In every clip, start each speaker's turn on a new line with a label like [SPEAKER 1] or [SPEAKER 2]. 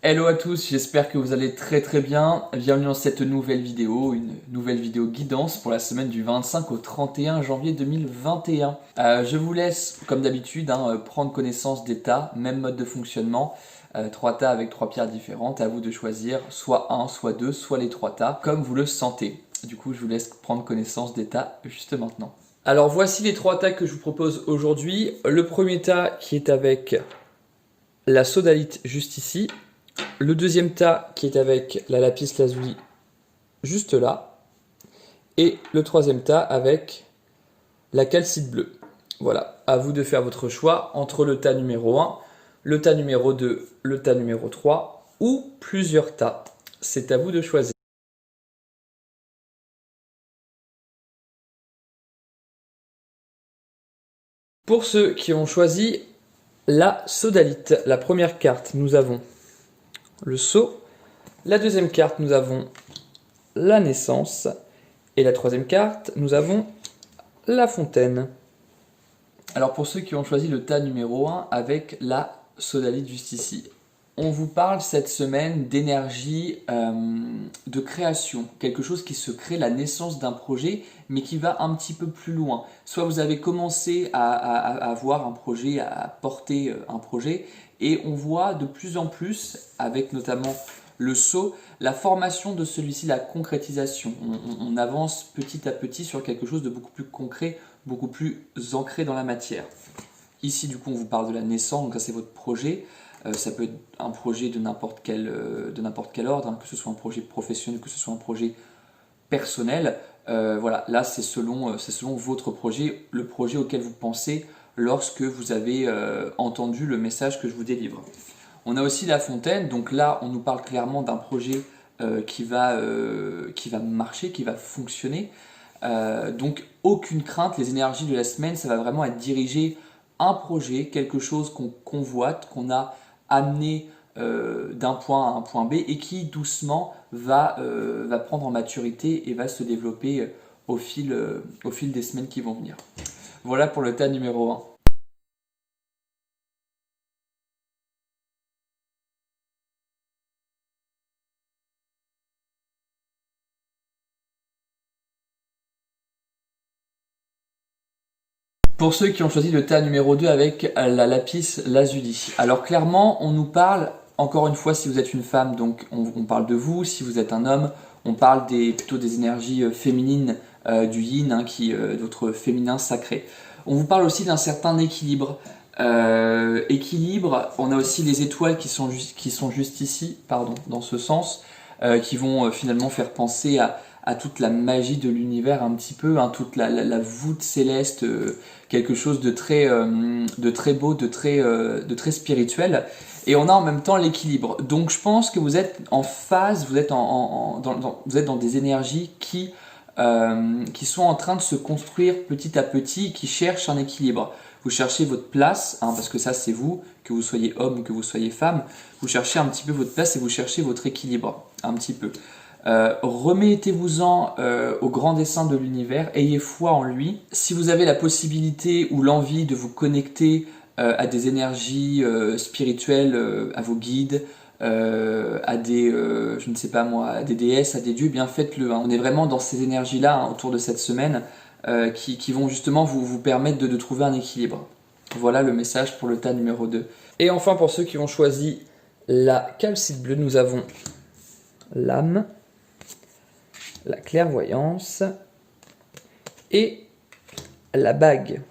[SPEAKER 1] Hello à tous, j'espère que vous allez très bien. Bienvenue dans cette nouvelle vidéo, une nouvelle vidéo guidance pour la semaine du 25 au 31 janvier 2021. Je vous laisse, comme d'habitude, prendre connaissance des tas, même mode de fonctionnement. Trois tas avec trois pierres différentes, à vous de choisir soit un, soit deux, soit les trois tas, comme vous le sentez. Du coup, je vous laisse prendre connaissance des tas juste maintenant. Alors voici les trois tas que je vous propose aujourd'hui. Le premier tas qui est avec la sodalite juste ici. Le deuxième tas qui est avec la lapis lazuli juste là. Et le troisième tas avec la calcite bleue. Voilà, à vous de faire votre choix entre le tas numéro 1, le tas numéro 2, le tas numéro 3 ou plusieurs tas. C'est à vous de choisir. Pour ceux qui ont choisi la sodalite, la première carte, nous avons le sceau. La deuxième carte, nous avons la naissance. Et la troisième carte, nous avons la fontaine. Alors pour ceux qui ont choisi le tas numéro 1 avec la sodalite juste ici, on vous parle cette semaine d'énergie de création, quelque chose qui se crée, la naissance d'un projet, mais qui va un petit peu plus loin. Soit vous avez commencé à avoir un projet, à porter un projet, et on voit de plus en plus, avec notamment le saut, la formation de celui-ci, la concrétisation. On avance petit à petit sur quelque chose de beaucoup plus concret, beaucoup plus ancré dans la matière. Ici, du coup, on vous parle de la naissance, donc ça c'est votre projet. Ça peut être un projet de n'importe quel ordre, que ce soit un projet professionnel, que ce soit un projet personnel. Voilà, là c'est selon votre projet, le projet auquel vous pensez lorsque vous avez entendu le message que je vous délivre. On a aussi la fontaine, donc là on nous parle clairement d'un projet qui va marcher, qui va fonctionner. Donc aucune crainte, les énergies de la semaine, ça va vraiment être dirigé un projet, quelque chose qu'on convoite, qu'on a amené d'un point à un point B et qui doucement va prendre en maturité et va se développer au fil des semaines qui vont venir. Voilà pour le tas numéro 1. Pour ceux qui ont choisi le tas numéro 2 avec la lapis lazuli. Alors clairement, on nous parle, encore une fois, si vous êtes une femme, donc on parle de vous. Si vous êtes un homme, on parle plutôt des énergies féminines du yin, votre féminin sacré. On vous parle aussi d'un certain équilibre. Équilibre, on a aussi les étoiles qui sont juste ici, pardon, dans ce sens, qui vont finalement faire penser à toute la magie de l'univers un petit peu, toute la voûte céleste, quelque chose de très beau, de très spirituel. Et on a en même temps l'équilibre. Donc je pense que vous êtes en phase, vous êtes dans des énergies qui sont en train de se construire petit à petit, qui cherchent un équilibre. Vous cherchez votre place, parce que ça c'est vous, que vous soyez homme ou que vous soyez femme, vous cherchez un petit peu votre place et vous cherchez votre équilibre, un petit peu. Remettez-vous-en au grand dessein de l'univers, ayez foi en lui. Si vous avez la possibilité ou l'envie de vous connecter à des énergies spirituelles, à vos guides, à des, je ne sais pas moi, à des déesses, à des dieux, bien faites-le. On est vraiment dans ces énergies-là autour de cette semaine qui vont justement vous permettre de trouver un équilibre. Voilà le message pour le tas numéro 2. Et enfin, pour ceux qui ont choisi la calcite bleue, nous avons l'âme, la clairvoyance et la bague.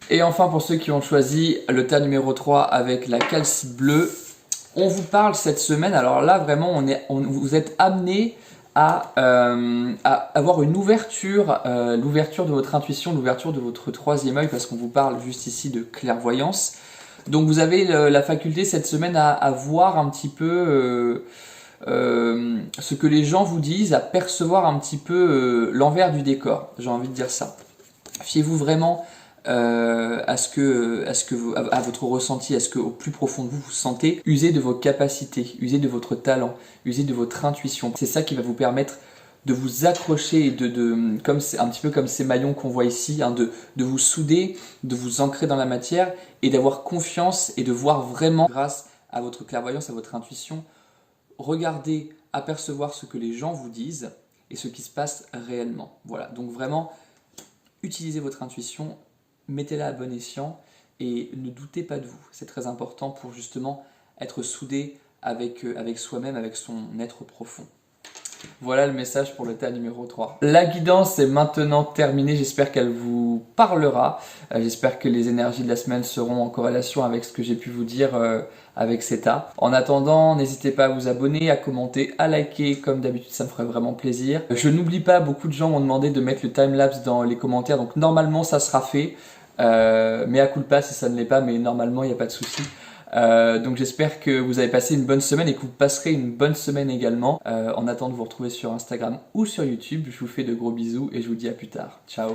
[SPEAKER 1] Et enfin, pour ceux qui ont choisi le tas numéro 3 avec la calcite bleue, on vous parle cette semaine, alors là vraiment vous êtes amené à avoir une ouverture, l'ouverture de votre intuition, l'ouverture de votre troisième œil, parce qu'on vous parle juste ici de clairvoyance. Donc vous avez la faculté cette semaine à voir un petit peu ce que les gens vous disent, à percevoir un petit peu l'envers du décor, j'ai envie de dire ça. Fiez-vous vraiment à votre ressenti, à ce qu'au plus profond de vous vous sentez. Usez de vos capacités, usez de votre talent, usez de votre intuition. C'est ça qui va vous permettre de vous accrocher, un petit peu comme ces maillons qu'on voit ici, de vous souder, de vous ancrer dans la matière et d'avoir confiance et de voir vraiment grâce à votre clairvoyance, à votre intuition. Regardez, apercevoir ce que les gens vous disent et ce qui se passe réellement. Voilà, donc vraiment, utilisez votre intuition, mettez-la à bon escient et ne doutez pas de vous. C'est très important pour justement être soudé avec soi-même, avec son être profond. Voilà le message pour le tas numéro 3. La guidance est maintenant terminée, j'espère qu'elle vous parlera. J'espère que les énergies de la semaine seront en corrélation avec ce que j'ai pu vous dire avec ces tas. En attendant, n'hésitez pas à vous abonner, à commenter, à liker, comme d'habitude ça me ferait vraiment plaisir. Je n'oublie pas, beaucoup de gens m'ont demandé de mettre le timelapse dans les commentaires, donc normalement ça sera fait. Mais à culpa si ça ne l'est pas, mais normalement il n'y a pas de souci. Donc j'espère que vous avez passé une bonne semaine et que vous passerez une bonne semaine également. En attendant de vous retrouver sur Instagram ou sur YouTube, je vous fais de gros bisous et je vous dis à plus tard. Ciao.